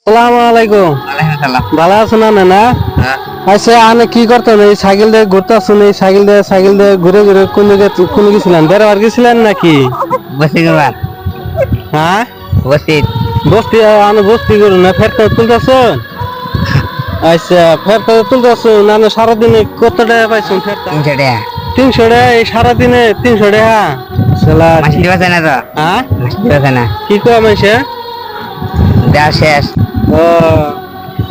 আসসালামু আলাইকুম। ভালো আছো না না? আচ্ছা আনে কি করতেন? এই সাইকেল দিয়ে ঘুরতে আসুন, এই সাইকেল দিয়ে ঘুরে ঘুরে কোন গেছিলেন? বেড়াবার গেছিলেন নাকি? বসি করবার হ্যাঁ বসি বস্তি আনে বস্তি করুন না ফেরত তুলতেছুন। আচ্ছা ফেরত তুলতেছুন না সারাদিনে কত টাকা পাইছুন ফেরত? 300 টাকা 300 টাকা এই সারাদিনে 300 টাকা? শালা মাসি দিবাছে না তো হ্যাঁ মাসি দিবাছে না কি কয় মাইছে? দেওয়া শেষ ও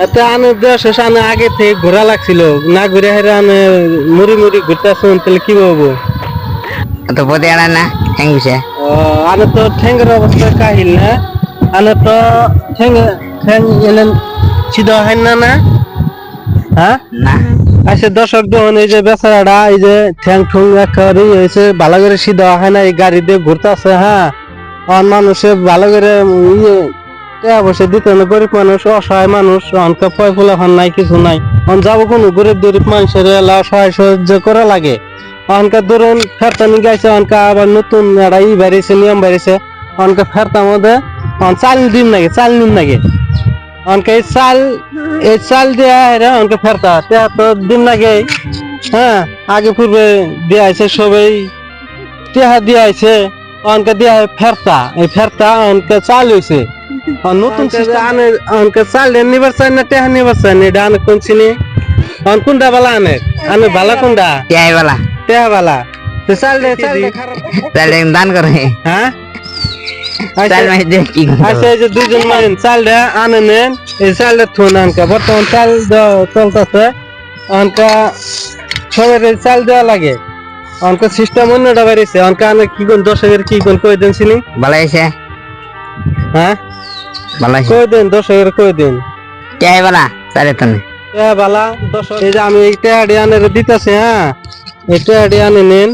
এতে আনে দেশ আনে আগে থেকে ঘোরা লাগছিল না ঘুরে হেরে আনে মুড়ি মুড়ি ঘুরতে আসুন তাহলে কি বলবো? তো পদে আনা না হ্যাং গেছে ও আনে তো ঠেঙ্গের অবস্থা কাহিল না আনে তো ঠ্যাং এলেন সিধা হয় না না হ্যাঁ না আচ্ছা দর্শক দেখুন এই যে বেচারাটা এই যে ঠ্যাং ঠুং একেবারে হয়েছে ভালো করে সিধা হয় না এই গাড়ি দিয়ে ঘুরতে আছে হ্যাঁ আর মানুষে ভালো করে ইয়ে টাকা পয়সা দিতে না গরিব মানুষ অসহায় মানুষ অনকে পয় ফুলাফান নাই কিছু নাই অন যাবো কোনো গরিব মানুষের এলা সহায় সাহায্য করা লাগে অনকে ধরুন ফেরতানি গাইছে অনকে আবার নতুন একটা ই বেরিয়েছে নিয়ম বেরিয়েছে অনকে ফেরতার মধ্যে চাল দিন লাগে অনকে এই চাল দেয়া রে অনকে ফেরতা টেয়া তো দিন লাগে হ্যাঁ আগে পূর্বে দেয়া আছে সবাই টেহা দিয়া আছে অনকে দেয়া ফেরতা এই ফেরতা অনকে চাল হয়েছে নতুন অনকে চাল নিবার চাই না টেহা নিবার চাই না এটা আনে কোন চিনি অন কোনটা বালা আনে বালা কোনটা কে আইবালা টেহা বালা চাল দে খারাপ তাহলে দান করে হ্যাঁ চাল মাস দে কি আচ্ছা এই যে দুজন মানুষ চাল দে আনে নেন এই চালটা থুন আনকা বর্তমান চাল চলতেছে অনকা সবাই চাল দেওয়া লাগে অনকা সিস্টেম অন্যটা বেরিয়েছে অনকা আনে কি কোন দর্শকের কি কোন কই দেন চিনি ভালো হয়েছে হ্যাঁ ভালো হয়েছে কই দেন দর্শকের কই দেন কে আইবালা তাহলে তুমি বালা দর্শক এই যে আমি এই টেহাডি আনে দিতেছি হ্যাঁ এই টেহাডি আনে নেন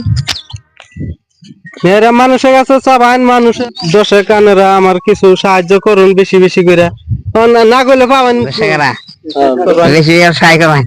এরা মানুষের কাছে চাবান মানুষ দর্শক আনেরা আমার কিছু সাহায্য করুন বেশি বেশি করে না করলে পাবেন বেশি আর সাই করবেন